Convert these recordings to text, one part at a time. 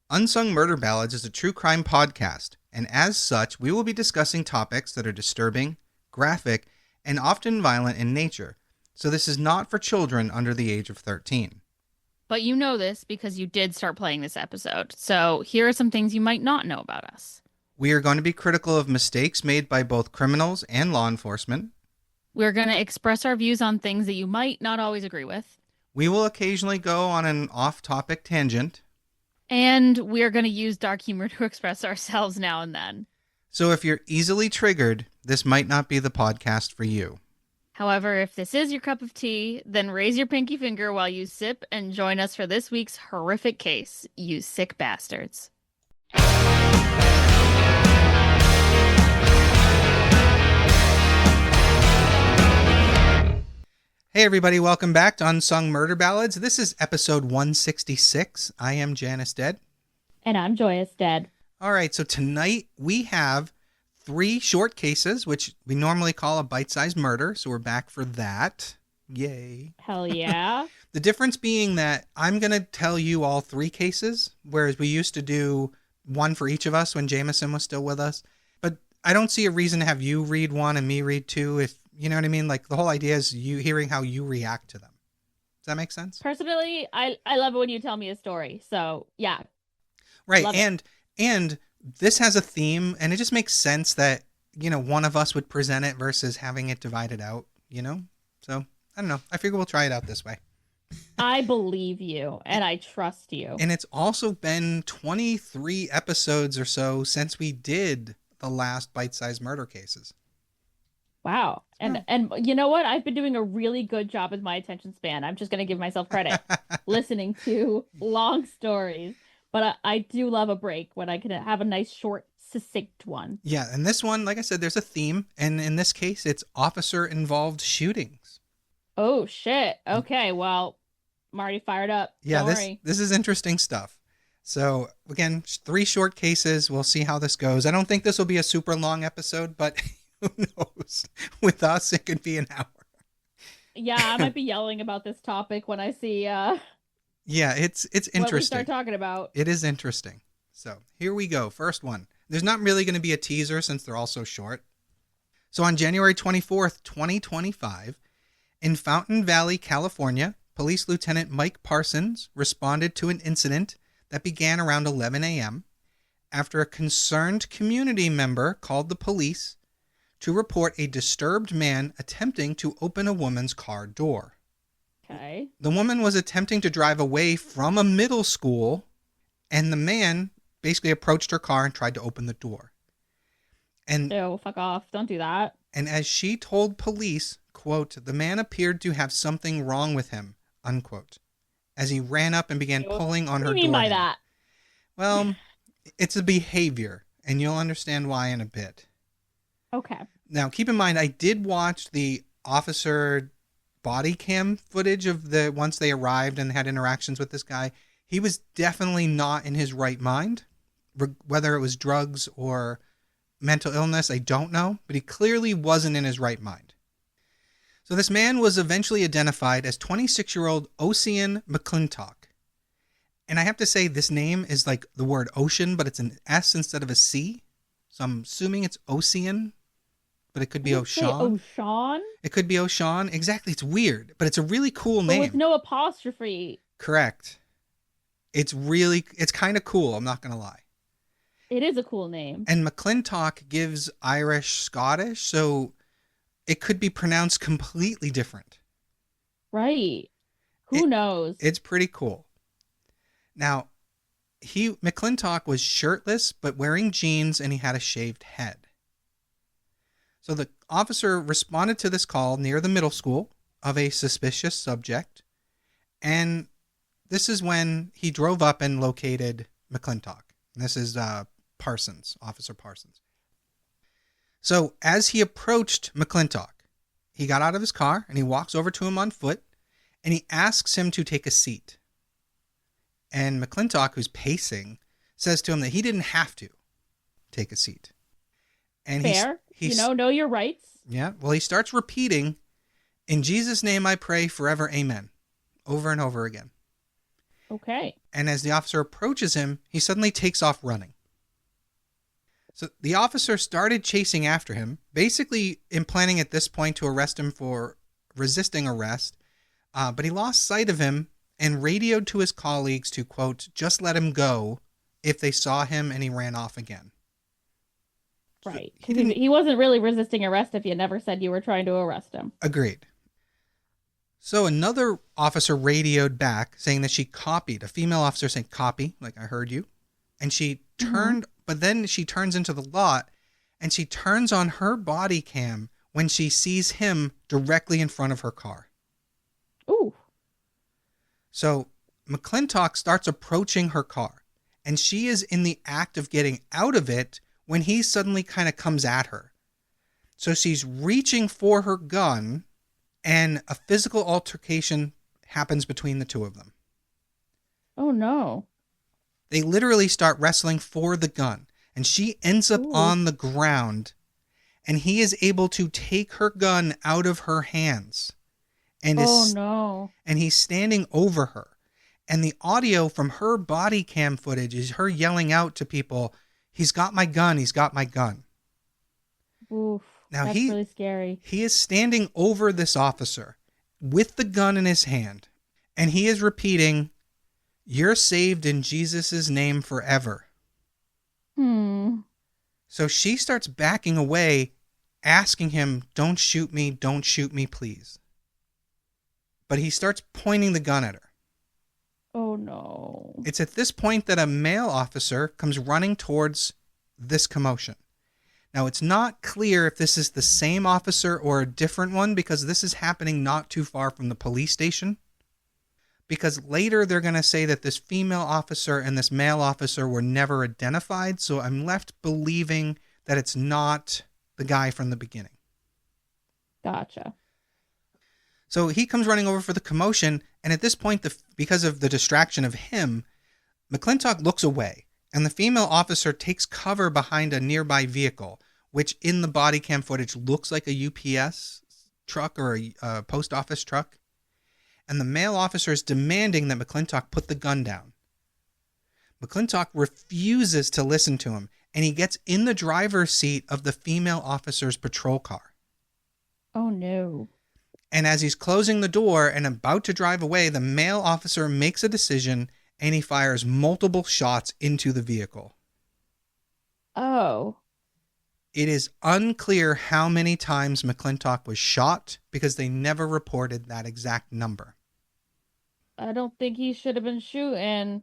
Unsung Murder Ballads is a true crime podcast, and as such, we will be discussing topics that are disturbing, graphic, and often violent in nature. So this is not for children under the age of 13. But you know this because you did start playing this episode. So here are some things you might not know about us. We are going to be critical of mistakes made by both criminals and law enforcement. We're going to express our views on things that you might not always agree with. We will occasionally go on an off-topic tangent. And we're going to use dark humor to express ourselves now and then. So if you're easily triggered, this might not be the podcast for you. However, if this is your cup of tea, then raise your pinky finger while you sip and join us for this week's horrific case, you sick bastards. Hey everybody, welcome back to Unsung Murder Ballads. This is episode 166. I am Janus Dead. And I'm Joyous Dead. All right, so tonight we have 3 short cases, which we normally call a bite-sized murder, so we're back for that. Yay. Hell yeah. The difference being that I'm going to tell you all 3 cases, whereas we used to do one for each of us when Jameson was still with us. But I don't see a reason to have you read one and me read 2 if, you know what I mean? Like, the whole idea is you hearing how you react to them. Does that make sense? Personally, I love it when you tell me a story. So, yeah. Right. Love And this has a theme, and it just makes sense that, you know, one of us would present it versus having it divided out, you know? So, I don't know. I figure we'll try it out this way. I believe you, and I trust you. And it's also been 23 episodes or so since we did the last bite-sized murder cases. Wow. And you know what? I've been doing a really good job with my attention span. I'm just going to give myself credit listening to long stories. But I do love a break when I can have a nice, short, succinct one. Yeah, and this one, like I said, there's a theme. And in this case, it's officer-involved shootings. Oh, shit. Okay, well, I'm already fired up. Yeah, Don't worry. this is interesting stuff. So, again, 3 short cases. We'll see how this goes. I don't think this will be a super long episode, but who knows? With us, it could be an hour. Yeah, I might be yelling about this topic when I see Yeah, it's interesting. what we start talking about. It is interesting. So here we go. First one. There's not really going to be a teaser since they're all so short. So on January 24th, 2025, in Fountain Valley, California, Police Lieutenant Mike Parsons responded to an incident that began around 11 a.m. after a concerned community member called the police to report a disturbed man attempting to open a woman's car door. Okay. The woman was attempting to drive away from a middle school, and the man basically approached her car and tried to open the door. And Ew, fuck off. Don't do that. And as she told police, quote, the man appeared to have something wrong with him, unquote, as he ran up and began pulling on her door. What do you mean by that? Well, it's a behavior, and you'll understand why in a bit. Okay. Now, keep in mind, I did watch the officer body cam footage of the once they arrived and had interactions with this guy. He was definitely not in his right mind. Whether it was drugs or mental illness, I don't know, but he clearly wasn't in his right mind. So this man was eventually identified as 26-year-old Ocean McClintock. And I have to say, this name is like the word ocean, but it's an S instead of a C. So I'm assuming it's Ocean, but it could be O'Shawn. O'Shawn? It could be O'Shawn. Exactly. It's weird, but it's a really cool But name. with no apostrophe. Correct. It's kind of cool. I'm not going to lie. It is a cool name. And McClintock gives Irish Scottish, so it could be pronounced completely different. Right. Who knows? It's pretty cool. Now, McClintock was shirtless but wearing jeans, and he had a shaved head. So the officer responded to this call near the middle school of a suspicious subject, and this is when he drove up and located McClintock. And this is Officer Parsons. So as he approached McClintock, he got out of his car and he walks over to him on foot and he asks him to take a seat. And McClintock, who's pacing, says to him that he didn't have to take a seat. And Fair. Know your rights. Yeah. Well, he starts repeating, "In Jesus' name I pray forever, amen," over and over again. Okay. And as the officer approaches him, he suddenly takes off running. So the officer started chasing after him, basically planning at this point to arrest him for resisting arrest. But he lost sight of him and radioed to his colleagues to, quote, just let him go if they saw him, and he ran off again. Right. Because he wasn't really resisting arrest if you never said you were trying to arrest him. Agreed. So another officer radioed back saying that she copied, a female officer saying, copy, like I heard you. And she turned, but then she turns into the lot and she turns on her body cam when she sees him directly in front of her car. Ooh. So McClintock starts approaching her car and she is in the act of getting out of it when he suddenly kind of comes at her. So she's reaching for her gun and a physical altercation happens between the two of them. Oh, no. They literally start wrestling for the gun and she ends up on the ground and he is able to take her gun out of her hands. And and he's standing over her. And the audio from her body cam footage is her yelling out to people, he's got my gun, he's got my gun. Oof, now that's really scary. He is standing over this officer with the gun in his hand. And he is repeating, you're saved in Jesus' name forever. So she starts backing away, asking him, don't shoot me, please. But he starts pointing the gun at her. Oh, no. It's at this point that a male officer comes running towards this commotion. Now, it's not clear if this is the same officer or a different one because this is happening not too far from the police station. Because later they're going to say that this female officer and this male officer were never identified, so I'm left believing that it's not the guy from the beginning. Gotcha. So he comes running over for the commotion, and at this point, because of the distraction of him, McClintock looks away, and the female officer takes cover behind a nearby vehicle, which in the body cam footage looks like a UPS truck or a post office truck. And the male officer is demanding that McClintock put the gun down. McClintock refuses to listen to him, and he gets in the driver's seat of the female officer's patrol car. Oh, no. And as he's closing the door and about to drive away, the male officer makes a decision and he fires multiple shots into the vehicle. Oh. It is unclear how many times McClintock was shot because they never reported that exact number. I don't think he should have been shooting.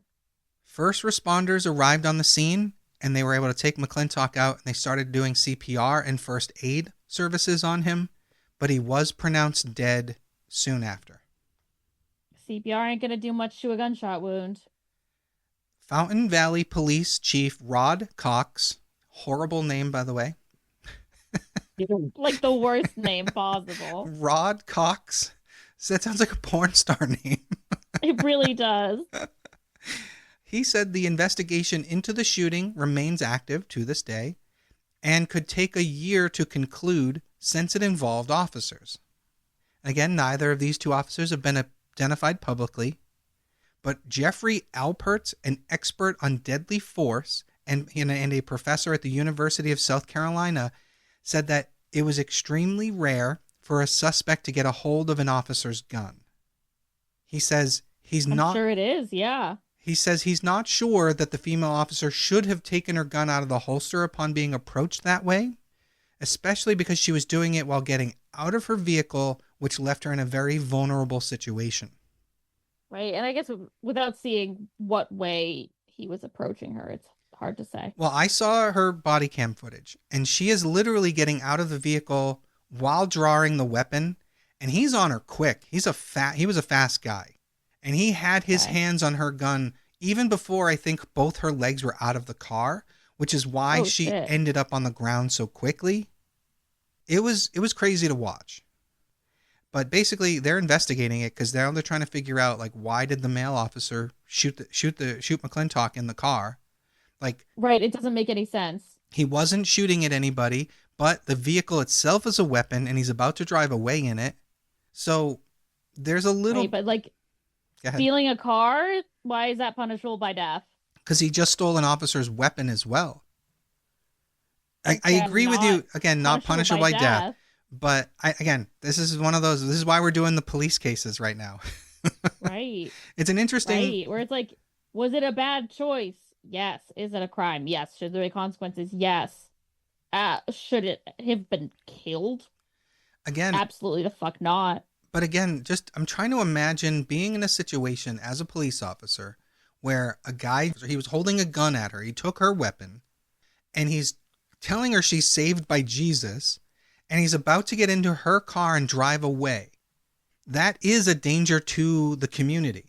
First responders arrived on the scene and they were able to take McClintock out and they started doing CPR and first aid services on him, but he was pronounced dead soon after. CPR ain't going to do much to a gunshot wound. Fountain Valley Police Chief Rod Cox, horrible name by the way. Like the worst name possible. Rod Cox. So that sounds like a porn star name. It really does. He said the investigation into the shooting remains active to this day and could take a year to conclude since it involved officers. Again, neither of these two officers have been identified publicly, but Jeffrey Alpert, an expert on deadly force and a professor at the University of South Carolina, said that it was extremely rare for a suspect to get a hold of an officer's gun. He says I'm sure it is, yeah. He says he's not sure that the female officer should have taken her gun out of the holster upon being approached that way, especially because she was doing it while getting out of her vehicle, which left her in a very vulnerable situation. Right, and I guess without seeing what way he was approaching her, it's hard to say. Well, I saw her body cam footage, and she is literally getting out of the vehicle while drawing the weapon, and he's on her quick. He was a fast guy, and he had his hands on her gun even before I think both her legs were out of the car, which is why she ended up on the ground so quickly. It was crazy to watch. But basically, they're investigating it because they're trying to figure out, like, why did the male officer shoot McClintock in the car? Like, right, it doesn't make any sense. He wasn't shooting at anybody, but the vehicle itself is a weapon, and he's about to drive away in it. So there's a little. Right, but like, Go ahead. Stealing a car? Why is that punishable by death? Because he just stole an officer's weapon as well. I Again, agree with not you. Again, not punishable punishable by death. But again, this is one of those. This is why we're doing the police cases right now. Right. It's an interesting. Right. Where it's like, was it a bad choice? Yes. Is it a crime? Yes. Should there be consequences? Yes. Should it have been killed? Again, Absolutely the fuck not. but again, just I'm trying to imagine being in a situation as a police officer where a guy, he was holding a gun at her. He took her weapon and he's telling her she's saved by Jesus and he's about to get into her car and drive away. That is a danger to the community.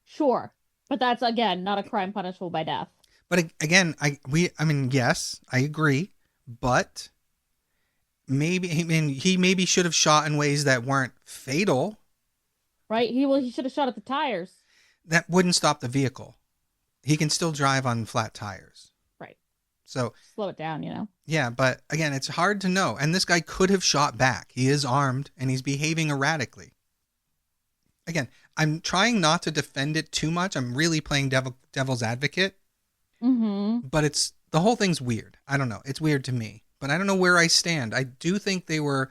Sure. But that's again not a crime punishable by death. But again, I mean, yes, I agree, but maybe he maybe should have shot in ways that weren't fatal. Right? He should have shot at the tires. That wouldn't stop the vehicle. He can still drive on flat tires. Right. So slow it down, you know. Yeah, but again, it's hard to know. And this guy could have shot back. He is armed and he's behaving erratically. Again, I'm trying not to defend it too much. I'm really playing devil's advocate. Mm-hmm. But the whole thing's weird. I don't know. It's weird to me. But I don't know where I stand. I do think they were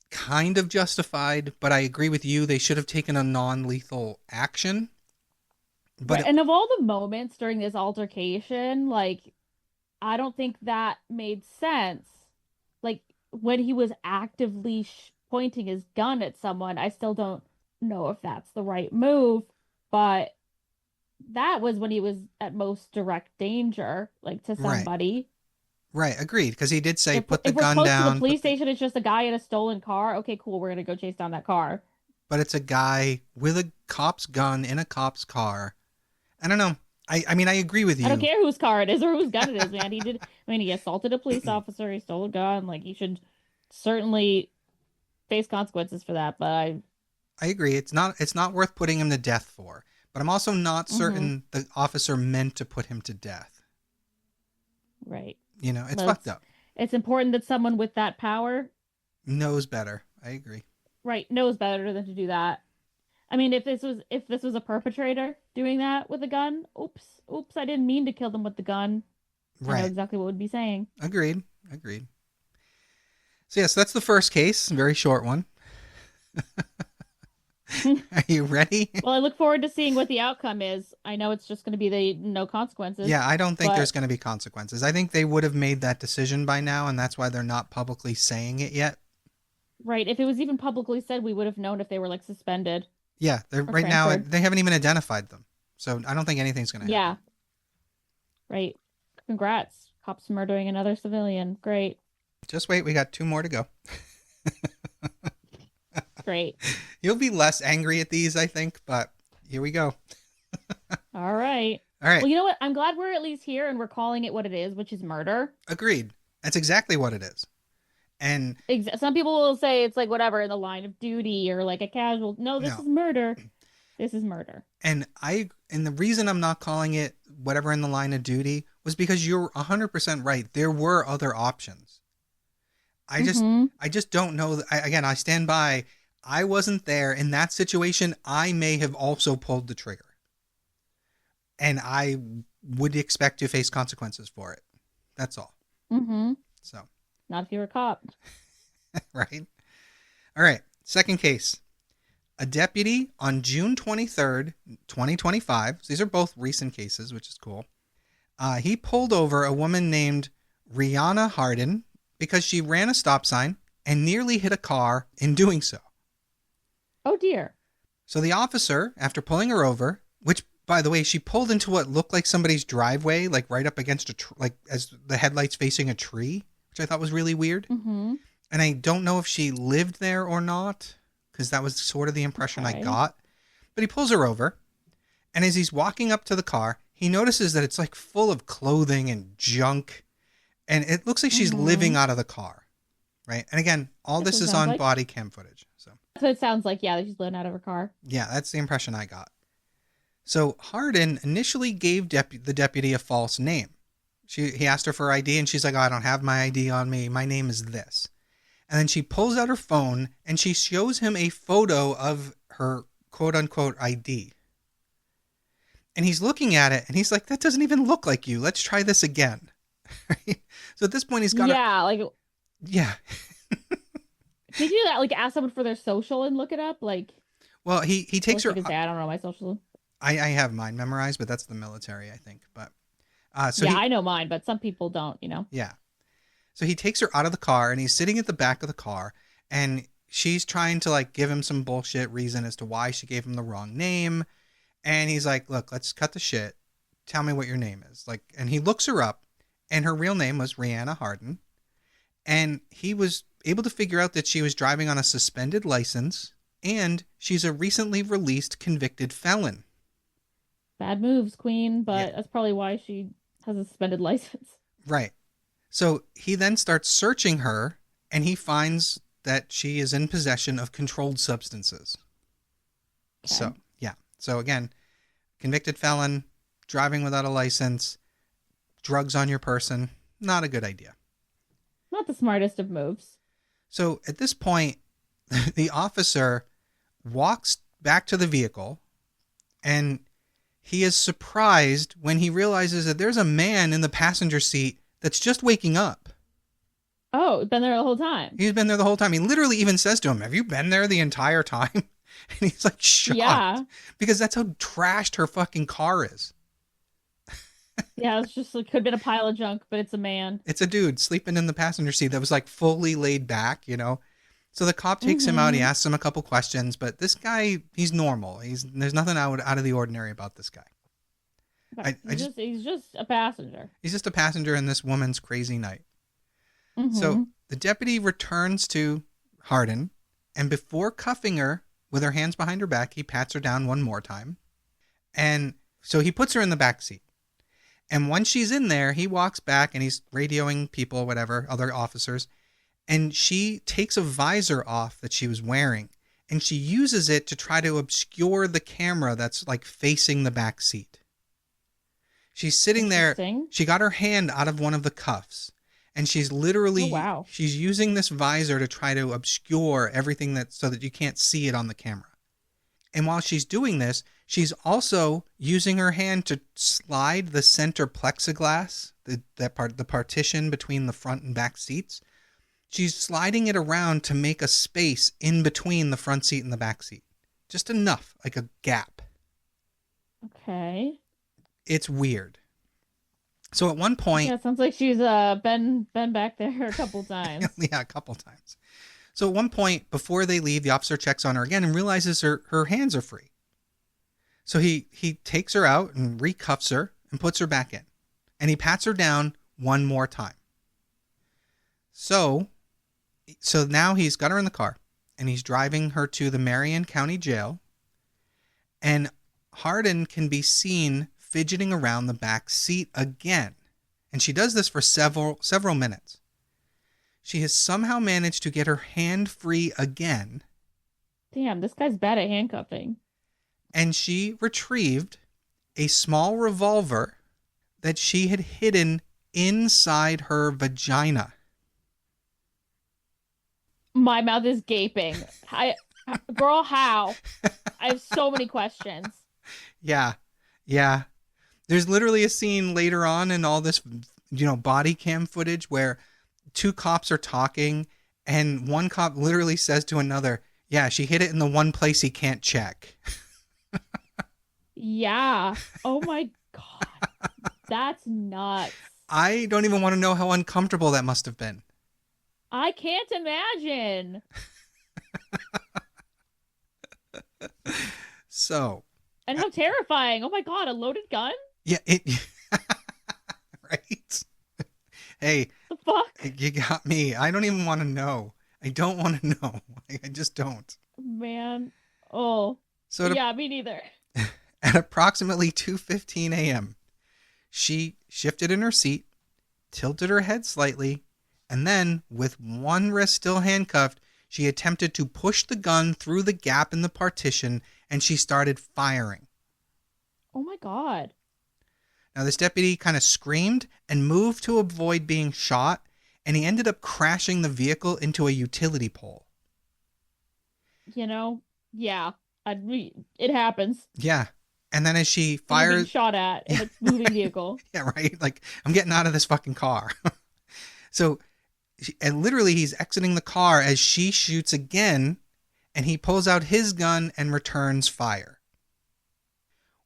kind of justified, but I agree with you. They should have taken a non-lethal action. But right. And of all the moments during this altercation, like, I don't think that made sense. Like, when he was actively pointing his gun at someone, I still don't know if that's the right move, but that was when he was at most direct danger, like, to somebody. Right, agreed. Because he did say, put the if we're gun close down. To the police station, it's just a guy in a stolen car. Okay, cool. We're gonna go chase down that car. But it's a guy with a cop's gun in a cop's car. I don't know. I mean, I agree with you. I don't care whose car it is or whose gun it is, man. He assaulted a police officer. He stole a gun. Like, he should certainly face consequences for that. But I agree. It's not worth putting him to death for. But I'm also not certain the officer meant to put him to death. Right. You know, it's fucked up. It's important that someone with that power knows better. I agree. Right, knows better than to do that. I mean, if this was a perpetrator doing that with a gun, oops, I didn't mean to kill them with the gun. Right. I know exactly what would be saying. Agreed. So yes, that's the first case. Very short one. Are you ready? Well, I look forward to seeing what the outcome is. I know it's just going to be the no consequences. Yeah, I don't think there's going to be consequences. I think they would have made that decision by now, and that's why they're not publicly saying it yet. Right. If it was even publicly said, we would have known if they were, like, suspended. Yeah, right now they haven't even identified them. So I don't think anything's going to happen. Yeah. Right. Congrats. Cops murdering another civilian. Great. Just wait. We got 2 more to go. Great. You'll be less angry at these, I think, but here we go. All right. Well, you know what? I'm glad we're at least here and we're calling it what it is, which is murder. Agreed. That's exactly what it is. And some people will say it's like whatever in the line of duty or like a casual. No, this is murder. This is murder. And the reason I'm not calling it whatever in the line of duty was because you're 100% right. There were other options. I just don't know. I stand by. I wasn't there in that situation. I may have also pulled the trigger. And I would expect to face consequences for it. That's all. Mm-hmm. So. Not if you're a cop. Right. All right. Second case. A deputy on June 23rd, 2025. So these are both recent cases, which is cool. He pulled over a woman named Rihanna Hardin because she ran a stop sign and nearly hit a car in doing so. Oh, dear. So the officer, after pulling her over, which, by the way, she pulled into what looked like somebody's driveway, like right up against as the headlights facing a tree, which I thought was really weird. Mm-hmm. And I don't know if she lived there or not, because that was sort of the impression I got. But he pulls her over, and as he's walking up to the car, he notices that it's like full of clothing and junk, and it looks like she's living out of the car, right? And again, all this is on body cam footage. So that's what it sounds like. Yeah, that she's living out of her car. Yeah, that's the impression I got. So Hardin initially gave the deputy a false name. He asked her for ID, and she's like, "Oh, I don't have my ID on me. My name is this." And then she pulls out her phone, and she shows him a photo of her quote unquote ID. And he's looking at it and he's like, that doesn't even look like you. Let's try this again. Right? So at this point, he's got her. Yeah, like Yeah. can you do that? Like ask someone for their social and look it up? Like Well, he I takes wish I her. could say I don't know my social. I have mine memorized, but that's the military, I think. But so Yeah, he, I know mine, but some people don't, you know. yeah. So he takes her out of the car and he's sitting at the back of the car and she's trying to like give him some bullshit reason as to why she gave him the wrong name. And he's like, look, let's cut the shit. Tell me what your name is. Like, and he looks her up and her real name was Rihanna Harden. And he was able to figure out that she was driving on a suspended license and she's a recently released convicted felon. Bad moves, Queen, Yeah, but that's probably why she has a suspended license. right. So he then starts searching her and he finds that she is in possession of controlled substances. Okay. So, yeah. So again, convicted felon, driving without a license, drugs on your person, not a good idea. Not the smartest of moves. So at this point, the officer walks back to the vehicle and he is surprised when he realizes that there's a man in the passenger seat that's just waking up. Oh, been there the whole time. He's been there the whole time. He literally even says to him, have you been there the entire time? And he's like shocked Yeah. because that's how trashed her fucking car is. Yeah, it's just like could have been a pile of junk, but it's a man. It's a dude sleeping in the passenger seat that was like fully laid back, you know? So the cop takes him out. He asks him a couple questions, but this guy, he's normal. There's nothing out of the ordinary about this guy. He's just a passenger. He's just a passenger in this woman's crazy night. Mm-hmm. So the deputy returns to Hardin, and before cuffing her with her hands behind her back, he pats her down one more time. And so he puts her in the back seat. And once she's in there, he walks back and he's radioing people, whatever, other officers. And she takes a visor off that she was wearing and she uses it to try to obscure the camera that's like facing the back seat. She's sitting there. She got her hand out of one of the cuffs and she's literally, she's using this visor to try to obscure everything that so that you can't see it on the camera. And while she's doing this, she's also using her hand to slide the center plexiglass, the partition between the front and back seats. She's sliding it around to make a space in between the front seat and the back seat. Just enough, like a gap. Okay. It's weird. So at one point... Yeah, it sounds like she's been back there a couple times. Yeah, a couple times. So at one point, before they leave, the officer checks on her again and realizes her hands are free. So he takes her out and recuffs her and puts her back in. And he pats her down one more time. So now he's got her in the car and he's driving her to the Marion County Jail. And Hardin can be seen fidgeting around the back seat again. And she does this for several minutes. She has somehow managed to get her hand free again. Damn, this guy's bad at handcuffing. And she retrieved a small revolver that she had hidden inside her vagina. My mouth is gaping. Girl, how? I have so many questions. Yeah. There's literally a scene later on in all this, body cam footage where two cops are talking and one cop literally says to another, yeah, she hid it in the one place he can't check. Yeah. Oh my God. That's nuts. I don't even want to know how uncomfortable that must have been. I can't imagine. So. And how terrifying. Oh my God, a loaded gun? Yeah, right? Hey. The fuck? You got me. I don't even want to know. I don't want to know. I just don't. Man. Oh. So yeah, me neither. At approximately 2:15 a.m., she shifted in her seat, tilted her head slightly, and then, with one wrist still handcuffed, she attempted to push the gun through the gap in the partition, and she started firing. Oh my God. Now, this deputy kind of screamed and moved to avoid being shot, and he ended up crashing the vehicle into a utility pole. Yeah. It happens. Yeah. And then as she When you're being fires, shot at in a moving vehicle. yeah, right. Like, I'm getting out of this fucking car. So, and literally, he's exiting the car as she shoots again, and he pulls out his gun and returns fire.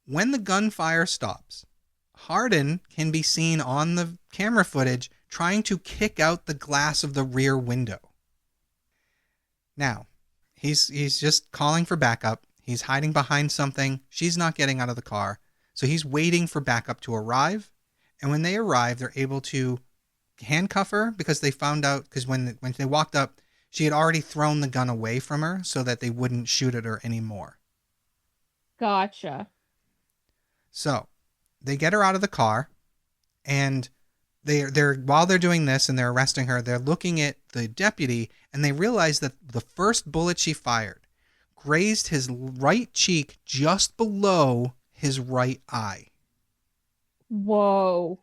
When the gunfire stops, Hardin can be seen on the camera footage trying to kick out the glass of the rear window. Now, he's just calling for backup. He's hiding behind something. She's not getting out of the car. So he's waiting for backup to arrive. And when they arrive, they're able to handcuff her because they found out, because when they walked up, she had already thrown the gun away from her so that they wouldn't shoot at her anymore. Gotcha. So they get her out of the car, and they're while they're doing this and they're arresting her, they're looking at the deputy, and they realize that the first bullet she fired grazed his right cheek just below his right eye. Whoa.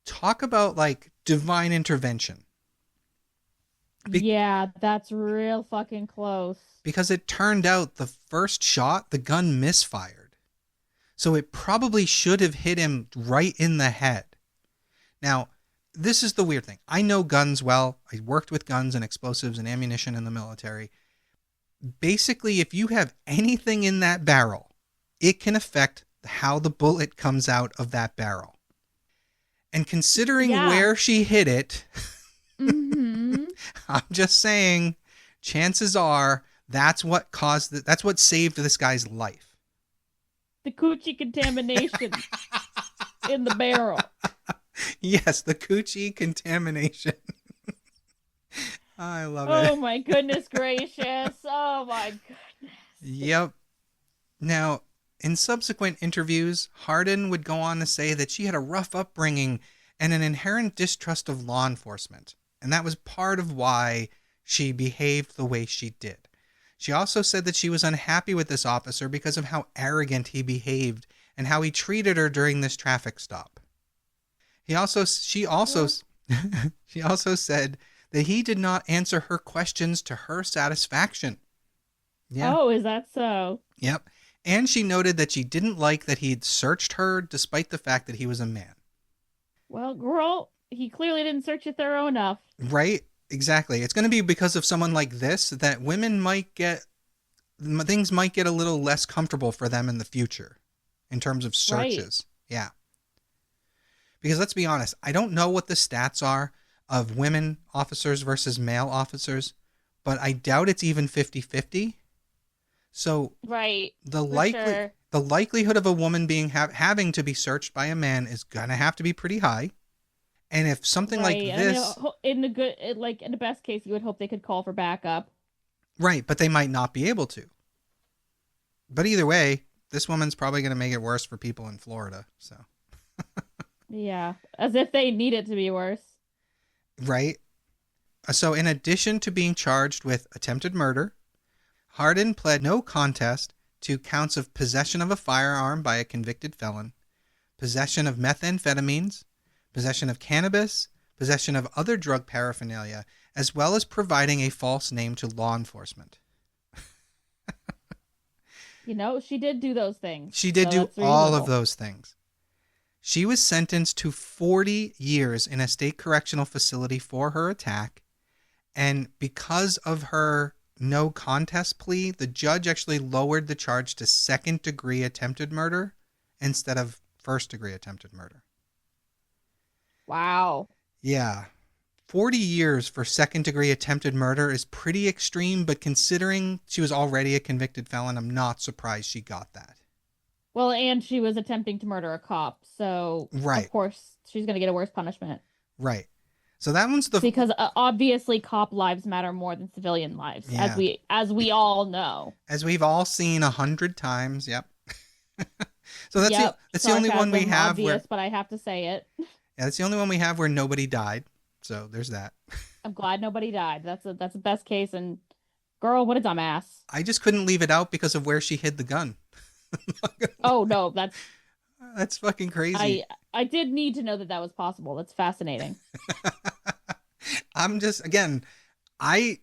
Talk about like divine intervention. Yeah, that's real fucking close. Because it turned out the first shot, the gun misfired. So it probably should have hit him right in the head. Now, this is the weird thing. I know guns well. I worked with guns and explosives and ammunition in the military. Basically, if you have anything in that barrel, it can affect how the bullet comes out of that barrel. And considering where she hit it, mm-hmm. I'm just saying, chances are that's what that's what saved this guy's life. The coochie contamination in the barrel. Yes, the coochie contamination. I love it. Oh my goodness gracious. Oh my goodness. Yep. Now, in subsequent interviews, Hardin would go on to say that she had a rough upbringing and an inherent distrust of law enforcement, and that was part of why she behaved the way she did. She also said that she was unhappy with this officer because of how arrogant he behaved and how he treated her during this traffic stop. She also said that he did not answer her questions to her satisfaction. Yeah. Oh, is that so? Yep. And she noted that she didn't like that he'd searched her despite the fact that he was a man. Well, girl, he clearly didn't search you thorough enough. Right? Exactly. It's going to be because of someone like this that things might get a little less comfortable for them in the future in terms of searches. Right. Yeah. Because let's be honest, I don't know what the stats are of women officers versus male officers, but I doubt it's even 50-50. So right, the likelihood of a woman being having to be searched by a man is gonna have to be pretty high. And if something like this, in the best case, you would hope they could call for backup. Right, but they might not be able to. But either way, this woman's probably gonna make it worse for people in Florida. So. Yeah, as if they need it to be worse. Right. So in addition to being charged with attempted murder, Hardin pled no contest to counts of possession of a firearm by a convicted felon, possession of methamphetamines, possession of cannabis, possession of other drug paraphernalia, as well as providing a false name to law enforcement. She did do those things. She did do all of those things. She was sentenced to 40 years in a state correctional facility for her attack, and because of her no contest plea, the judge actually lowered the charge to second-degree attempted murder instead of first-degree attempted murder. Wow. Yeah. 40 years for second-degree attempted murder is pretty extreme, but considering she was already a convicted felon, I'm not surprised she got that. Well, and she was attempting to murder a cop, so right. Of course she's going to get a worse punishment. Right. So that one's because obviously cop lives matter more than civilian lives, yeah. as we all know, as we've all seen 100 times. Yep. So that's the only one we have. Obvious, but I have to say it. Yeah, that's the only one we have where nobody died. So there's that. I'm glad nobody died. That's the best case. And girl, what a dumbass. I just couldn't leave it out because of where she hid the gun. Oh no, that's fucking crazy. I did need to know that was possible. That's fascinating. I'm just, again, I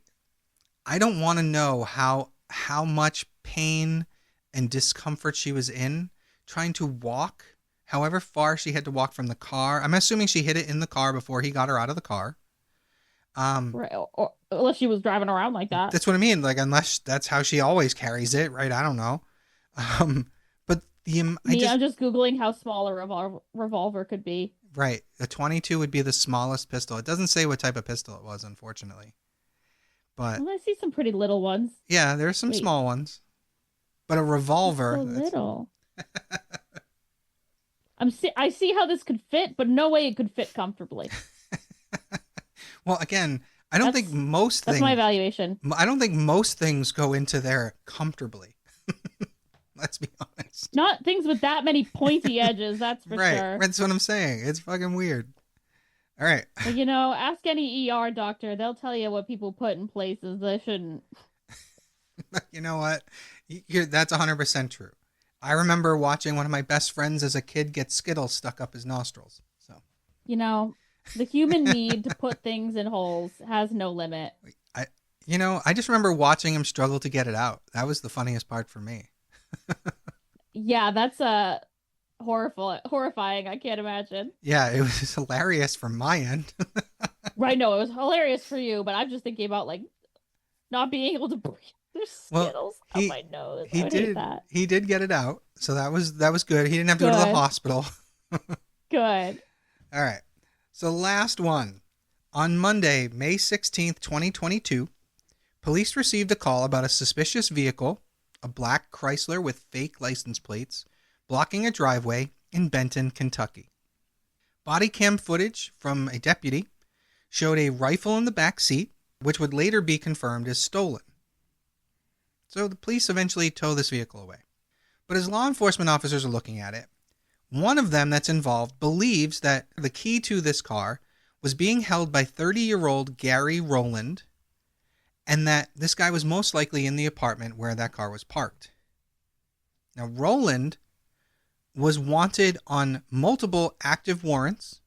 don't want to know how much pain and discomfort she was in trying to walk however far she had to walk from the car. I'm assuming she hit it in the car before he got her out of the car. Right. Or unless she was driving around like that. That's what I mean. Like, unless that's how she always carries it, right? I don't know. But I'm just Googling how small a revolver could be. Right. The 22 would be the smallest pistol. It doesn't say what type of pistol it was, unfortunately. But well, I see some pretty little ones. yeah, there's some small ones. But a revolver. So little. I see how this could fit, but no way it could fit comfortably. Well, again, I don't think most things. That's my evaluation. I don't think most things go into there comfortably. Let's be honest. Not things with that many pointy edges, that's for sure. Right, that's what I'm saying. It's fucking weird. All right. But, ask any ER doctor. They'll tell you what people put in places they shouldn't. You know what? That's 100% true. I remember watching one of my best friends as a kid get Skittles stuck up his nostrils. So, the human need to put things in holes has no limit. I just remember watching him struggle to get it out. That was the funniest part for me. Yeah, that's horrifying. I can't imagine. Yeah, it was hilarious from my end. Right, no, it was hilarious for you, but I'm just thinking about not being able to breathe. There's Skittles up my nose. I would hate that. He did get it out, so that was good. He didn't have to go to the hospital. Good. All right. So last one. On Monday, May 16th, 2022, police received a call about a suspicious vehicle, a black Chrysler with fake license plates, blocking a driveway in Benton, Kentucky. Body cam footage from a deputy showed a rifle in the back seat, which would later be confirmed as stolen. So the police eventually tow this vehicle away. But as law enforcement officers are looking at it, one of them that's involved believes that the key to this car was being held by 30-year-old Gary Rowland, and that this guy was most likely in the apartment where that car was parked. Now, Rowland was wanted on multiple active warrants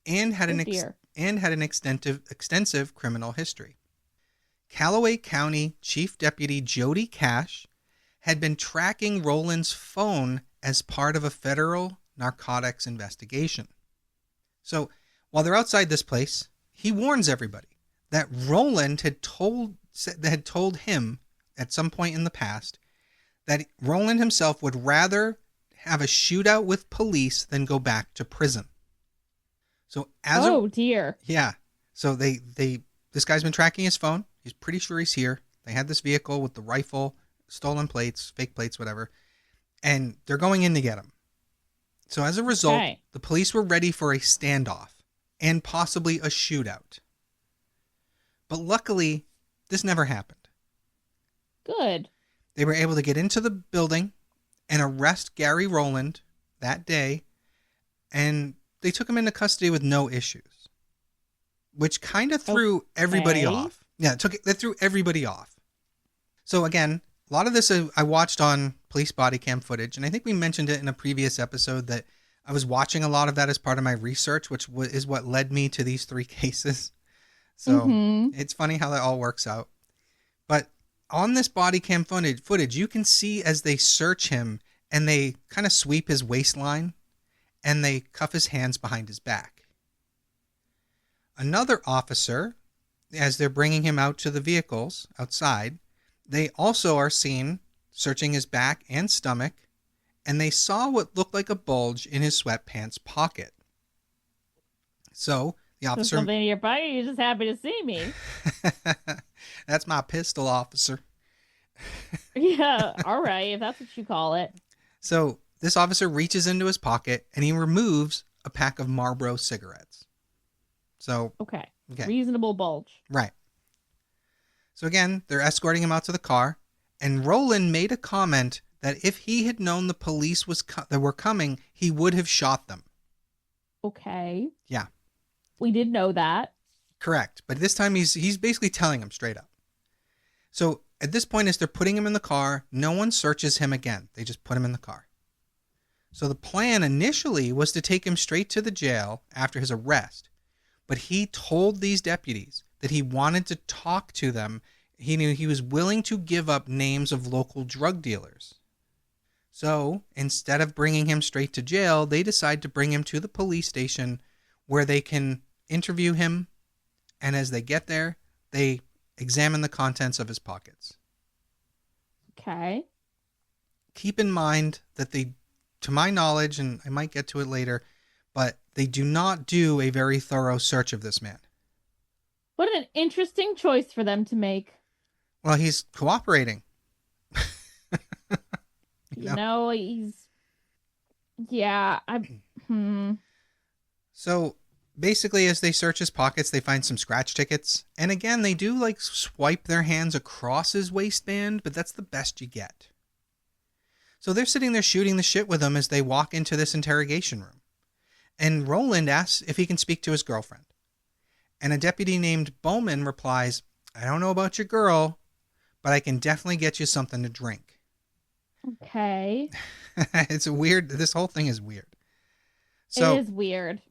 and had an extensive criminal history. Callaway County Chief Deputy Jody Cash had been tracking Rowland's phone as part of a federal narcotics investigation. So, while they're outside this place, he warns everybody that Rowland had told him at some point in the past that Rowland himself would rather have a shootout with police than go back to prison. So dear. Yeah. So this guy's been tracking his phone. He's pretty sure he's here. They had this vehicle with the rifle, stolen plates, fake plates, whatever, and they're going in to get him. So as a result, the police were ready for a standoff and possibly a shootout. But luckily, this never happened. Good. They were able to get into the building and arrest Gary Rowland that day, and they took him into custody with no issues, which kind of threw everybody off. Yeah, that threw everybody off. So again, a lot of this I watched on police body cam footage, and I think we mentioned it in a previous episode that I was watching a lot of that as part of my research, which is what led me to these 3 cases. So It's funny how that all works out. But on this body cam footage, you can see as they search him and they kind of sweep his waistline and they cuff his hands behind his back. Another officer, as they're bringing him out to the vehicles outside, they also are seen searching his back and stomach, and they saw what looked like a bulge in his sweatpants pocket. So the officer... Something in your body? You're just happy to see me. That's my pistol, officer. Yeah, all right, if that's what you call it. So this officer reaches into his pocket and he removes a pack of Marlboro cigarettes. So okay. Reasonable bulge. Right. So again, they're escorting him out to the car, and Rowland made a comment that if he had known the police that were coming, he would have shot them. Okay. Yeah. We did know that. Correct. But this time he's basically telling him straight up. So at this point, as they're putting him in the car, no one searches him again. They just put him in the car. So the plan initially was to take him straight to the jail after his arrest. But he told these deputies that he wanted to talk to them He knew he was willing to give up names of local drug dealers. So instead of bringing him straight to jail, they decide to bring him to the police station where they can interview him. And as they get there, they examine the contents of his pockets. Okay. Keep in mind that they, to my knowledge, and I might get to it later, but they do not do a very thorough search of this man. What an interesting choice for them to make. Well, he's cooperating. You know, he's... Yeah, So basically, as they search his pockets, they find some scratch tickets. And again, they do like swipe their hands across his waistband, but that's the best you get. So they're sitting there shooting the shit with him as they walk into this interrogation room. And Roland asks if he can speak to his girlfriend. And a deputy named Bowman replies, I don't know about your girl, but I can definitely get you something to drink. okay. It's a weird, this whole thing is weird. So It is weird.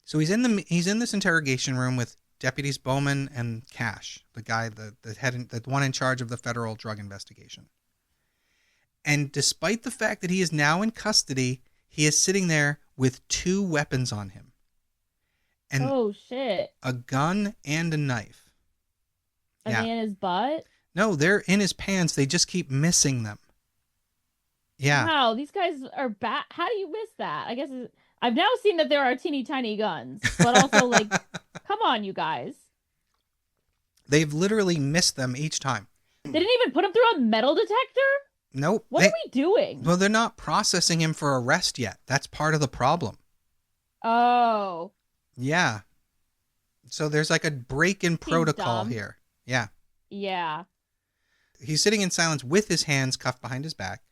So he's in this interrogation room with deputies Bowman and Cash, the guy, the one in charge of the federal drug investigation. And despite the fact that he is now in custody, he is sitting there with 2 weapons on him. And oh shit. a gun and a knife. Are they in his butt? No, they're in his pants. They just keep missing them. Yeah. Wow, these guys are bad. How do you miss that? I guess I've now seen that there are teeny tiny guns, but also like, come on, you guys. They've literally missed them each time. They didn't even put him through a metal detector? Nope. What are we doing? Well, they're not processing him for arrest yet. That's part of the problem. Oh. Yeah. So there's like a break in protocol dumb. here. Yeah. Yeah. He's sitting in silence with his hands cuffed behind his back.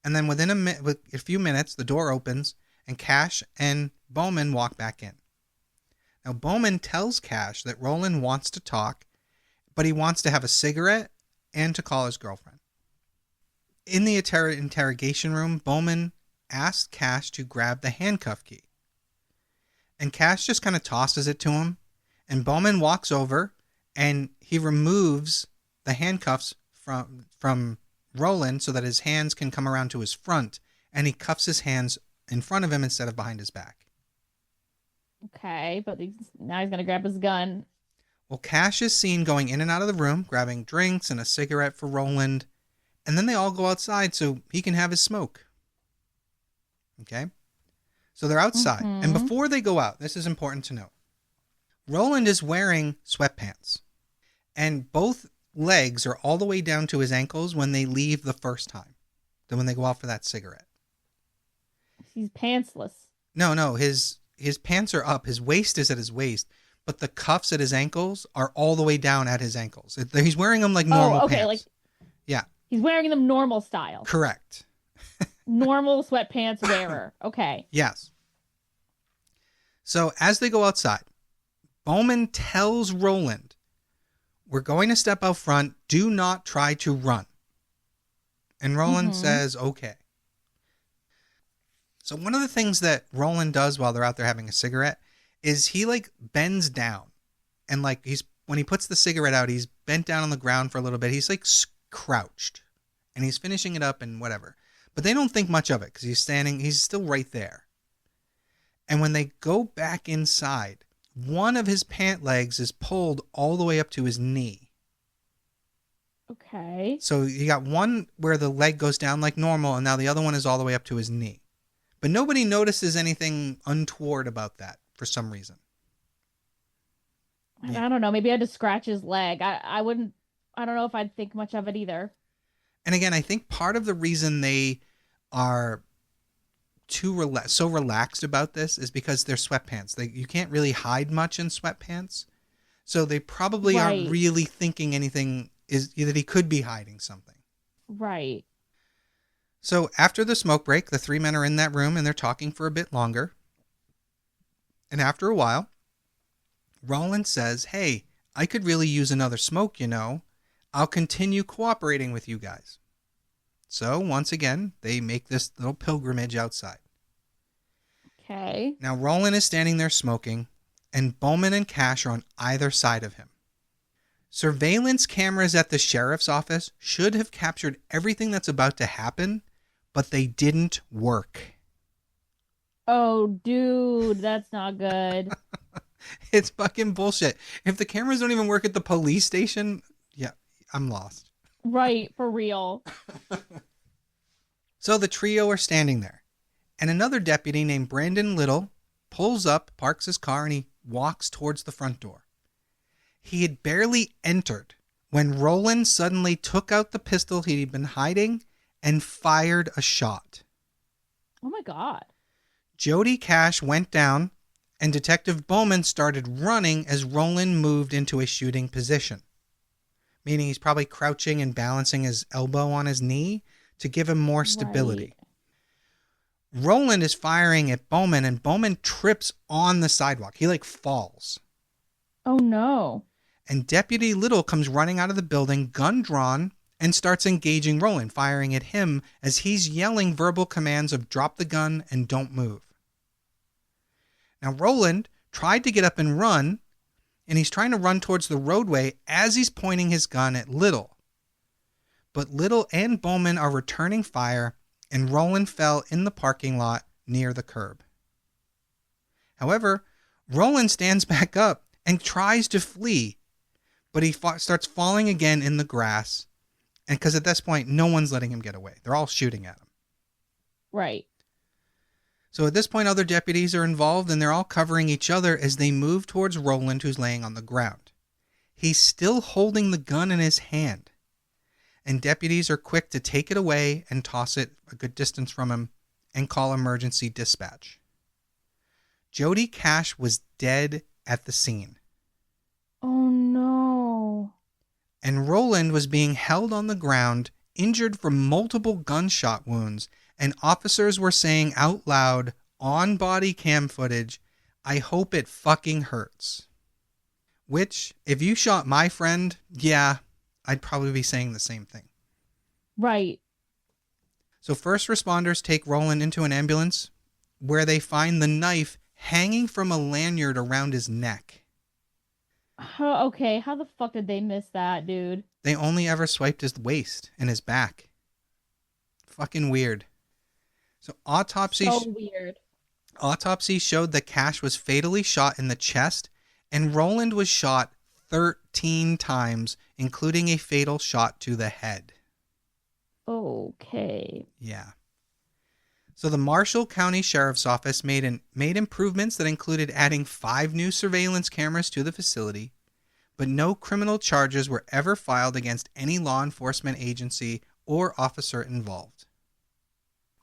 And then within a few minutes, the door opens and Cash and Bowman walk back in. Now, Bowman tells Cash that Roland wants to talk, but he wants to have a cigarette and to call his girlfriend. In the interrogation room, Bowman asked Cash to grab the handcuff key. And Cash just kind of tosses it to him. And Bowman walks over and he removes the handcuffs from Roland so that his hands can come around to his front. And he cuffs his hands in front of him instead of behind his back. Okay, but now he's going to grab his gun. Well, Cash is seen going in and out of the room, grabbing drinks and a cigarette for Roland. And then they all go outside so he can have his smoke. Okay? So they're outside. Mm-hmm. And before they go out, this is important to note. Roland is wearing sweatpants. And both legs are all the way down to his ankles when they leave the first time. Then when they go out for that cigarette. He's pantsless. No, his pants are up. His waist is at his waist. But the cuffs at his ankles are all the way down at his ankles. He's wearing them like normal pants. Like, yeah. He's wearing them normal style. Correct. Normal sweatpants wearer. Okay. Yes. So as they go outside, Bowman tells Roland, we're going to step out front. Do not try to run. And Roland says, okay. So one of the things that Roland does while they're out there having a cigarette is he like bends down. And like when he puts the cigarette out, he's bent down on the ground for a little bit. He's like crouched and he's finishing it up and whatever. But they don't think much of it because he's still right there. And when they go back inside, one of his pant legs is pulled all the way up to his knee. Okay. So you got one where the leg goes down like normal, and now the other one is all the way up to his knee. But nobody notices anything untoward about that for some reason. I don't know. Maybe I had to scratch his leg. I don't know if I'd think much of it either. And again, I think part of the reason they are so relaxed about this is because they're sweatpants. You can't really hide much in sweatpants. So they probably aren't really thinking anything that he could be hiding something. Right. So after the smoke break, the 3 men are in that room and they're talking for a bit longer. And after a while, Roland says, hey, I could really use another smoke, you know. I'll continue cooperating with you guys. So once again, they make this little pilgrimage outside. Okay. Now Roland is standing there smoking, and Bowman and Cash are on either side of him. Surveillance cameras at the sheriff's office should have captured everything that's about to happen, but they didn't work. Oh, dude, that's not good. It's fucking bullshit. If the cameras don't even work at the police station, yeah, I'm lost. Right, for real. So the trio are standing there, and another deputy named Brandon Little pulls up, parks his car, and he walks towards the front door. He had barely entered when Roland suddenly took out the pistol he'd been hiding and fired a shot. Oh my God. Jody Cash went down, and Detective Bowman started running as Roland moved into a shooting position, meaning he's probably crouching and balancing his elbow on his knee to give him more stability. Right. Roland is firing at Bowman, and Bowman trips on the sidewalk. He falls. Oh no. And Deputy Little comes running out of the building, gun drawn, and starts engaging Roland, firing at him as he's yelling verbal commands of drop the gun and don't move. Now, Roland tried to get up and run, and he's trying to run towards the roadway as he's pointing his gun at Little. But Little and Bowman are returning fire, and Roland fell in the parking lot near the curb. However, Roland stands back up and tries to flee, but he starts falling again in the grass, and because at this point, no one's letting him get away. They're all shooting at him. Right. So at this point, other deputies are involved, and they're all covering each other as they move towards Roland, who's laying on the ground. He's still holding the gun in his hand, and deputies are quick to take it away and toss it a good distance from him and call emergency dispatch. Jody Cash was dead at the scene. Oh no. And Roland was being held on the ground, injured from multiple gunshot wounds, and officers were saying out loud on body cam footage, "I hope it fucking hurts." Which, if you shot my friend, yeah, I'd probably be saying the same thing. Right. So first responders take Roland into an ambulance where they find the knife hanging from a lanyard around his neck. Okay, how the fuck did they miss that, dude? They only ever swiped his waist and his back. Fucking weird. So autopsy showed that Cash was fatally shot in the chest, and Roland was shot 13 times, including a fatal shot to the head. Okay. Yeah. So the Marshall County Sheriff's Office made improvements that included adding 5 new surveillance cameras to the facility, but no criminal charges were ever filed against any law enforcement agency or officer involved.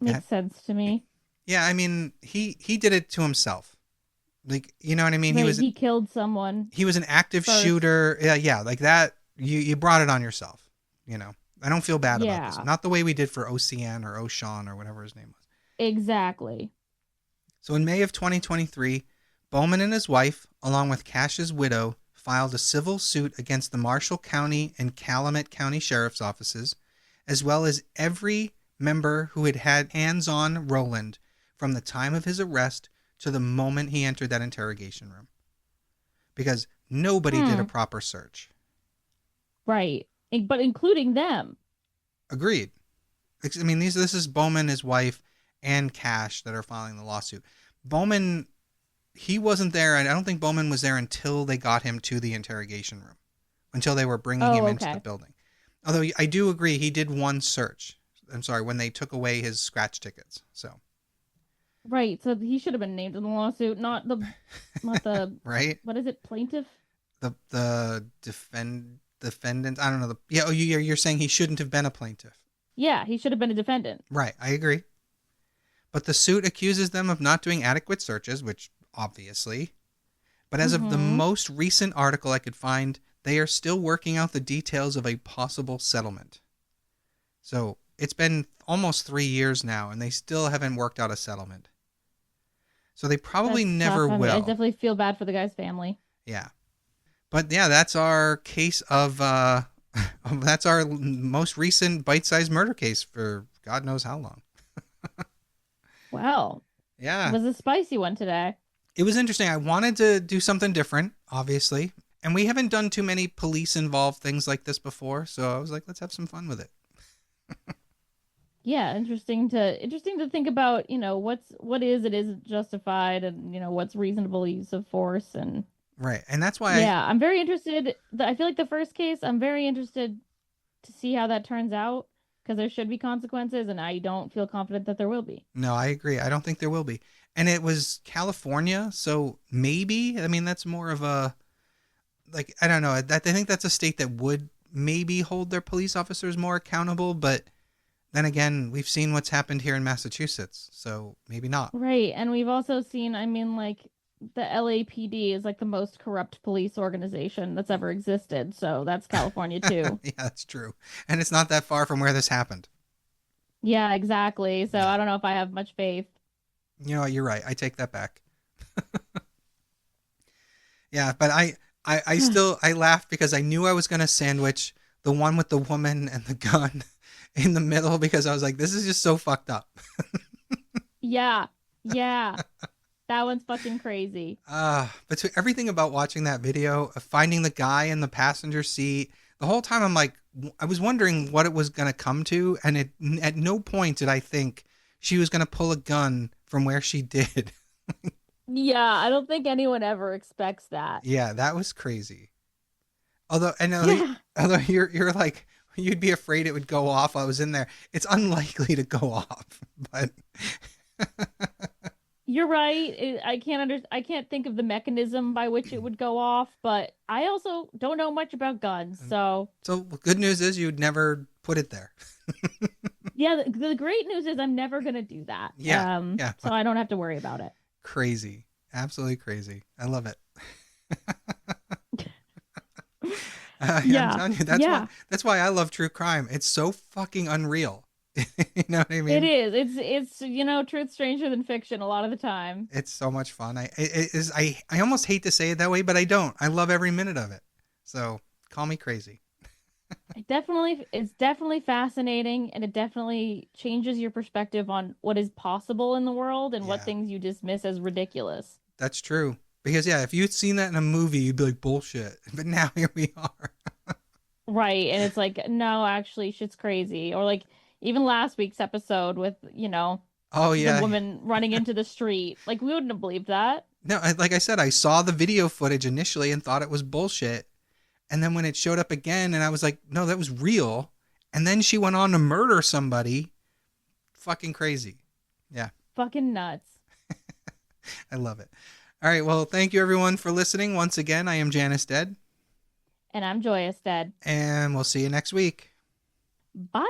Makes sense to me. Yeah, I mean, he did it to himself. You know what I mean? Right, he killed someone. He was an active shooter. Yeah, like that. You brought it on yourself. You know, I don't feel bad about this. Not the way we did for OCN or O'Shawn or whatever his name was. Exactly. So in May of 2023, Bowman and his wife, along with Cash's widow, filed a civil suit against the Marshall County and Calumet County Sheriff's offices, as well as every member who had had hands on Roland from the time of his arrest to the moment he entered that interrogation room. Because nobody did a proper search. Right. But including them. Agreed. I mean, this is Bowman, his wife, and Cash that are filing the lawsuit. Bowman, he wasn't there. I don't think Bowman was there until they got him to the interrogation room. Until they were bringing him into the building. Although I do agree, he did one search. I'm sorry, when they took away his scratch tickets. So. Right, so he should have been named in the lawsuit, not the right. What is it, plaintiff? The defendant. I don't know. You're saying he shouldn't have been a plaintiff. Yeah, he should have been a defendant. Right, I agree. But the suit accuses them of not doing adequate searches, which obviously. But as of the most recent article I could find, they are still working out the details of a possible settlement. So it's been almost 3 years now, and they still haven't worked out a settlement. So they probably never will. I definitely feel bad for the guy's family. Yeah. But yeah, that's our case of, that's our most recent bite-sized murder case for God knows how long. Wow. Yeah. It was a spicy one today. It was interesting. I wanted to do something different, obviously. And we haven't done too many police involved things like this before, so I was like, let's have some fun with it. Yeah, interesting to think about, what is it isn't justified, and what's reasonable use of force. And Right. And that's why yeah, I'm very interested. I feel like the first case, I'm very interested to see how that turns out, because there should be consequences, and I don't feel confident that there will be. no, I agree. I don't think there will be. And it was California, so maybe, I mean, that's more of a, like, I don't know. I think that's a state that would maybe hold their police officers more accountable, but then again, we've seen what's happened here in Massachusetts, so maybe not. Right. And we've also seen, I mean, like, the LAPD is like the most corrupt police organization that's ever existed. So that's California too. Yeah, that's true. And it's not that far from where this happened. Yeah, exactly. So Yeah. I don't know if I have much faith. You know what? You're right. I take that back. Yeah, but I still, I laughed because I knew I was going to sandwich the one with the woman and the gun in the middle because I was like, this is just so fucked up. Yeah. Yeah. That one's fucking crazy. But to everything about watching that video, of finding the guy in the passenger seat, the whole time I'm like, I was wondering what it was going to come to. And at no point did I think she was going to pull a gun from where she did. Yeah, I don't think anyone ever expects that. Yeah, that was crazy. Although, I know, Yeah. although you're like, you'd be afraid it would go off while I was in there. It's unlikely to go off, but You're right. I can't think of the mechanism by which it would go off, but I also don't know much about guns. So, so good news is you'd never put it there. yeah, the great news is I'm never gonna do that. Yeah, yeah, So I don't have to worry about it. crazy, absolutely crazy. I love it. Yeah, I'm Yeah. telling you, Yeah. that's why I love true crime. It's so fucking unreal. You know what I It mean? is. It's truth stranger than fiction a lot of the time. It's so much fun. I almost hate to say it that way, but I don't. I love every minute of it. So call me crazy. It's definitely fascinating, and it definitely changes your perspective on what is possible in the world and what Yeah, things you dismiss as ridiculous. that's true. Because yeah, if you'd seen that in a movie, you'd be like bullshit. But now here we are. Right. And it's like, no, actually, shit's crazy. Or like even last week's episode with, Oh the yeah. woman running into the street. Like we wouldn't have believed that. No, like I said, I saw the video footage initially and thought it was bullshit. And then when it showed up again, and I was like, no, that was real. And then she went on to murder somebody. Fucking crazy. Yeah, Fucking nuts. I love it. All right, well, thank you everyone for listening. Once again, I am Janice Dead, And I'm Joyous Dead. and we'll see you next week. Bye.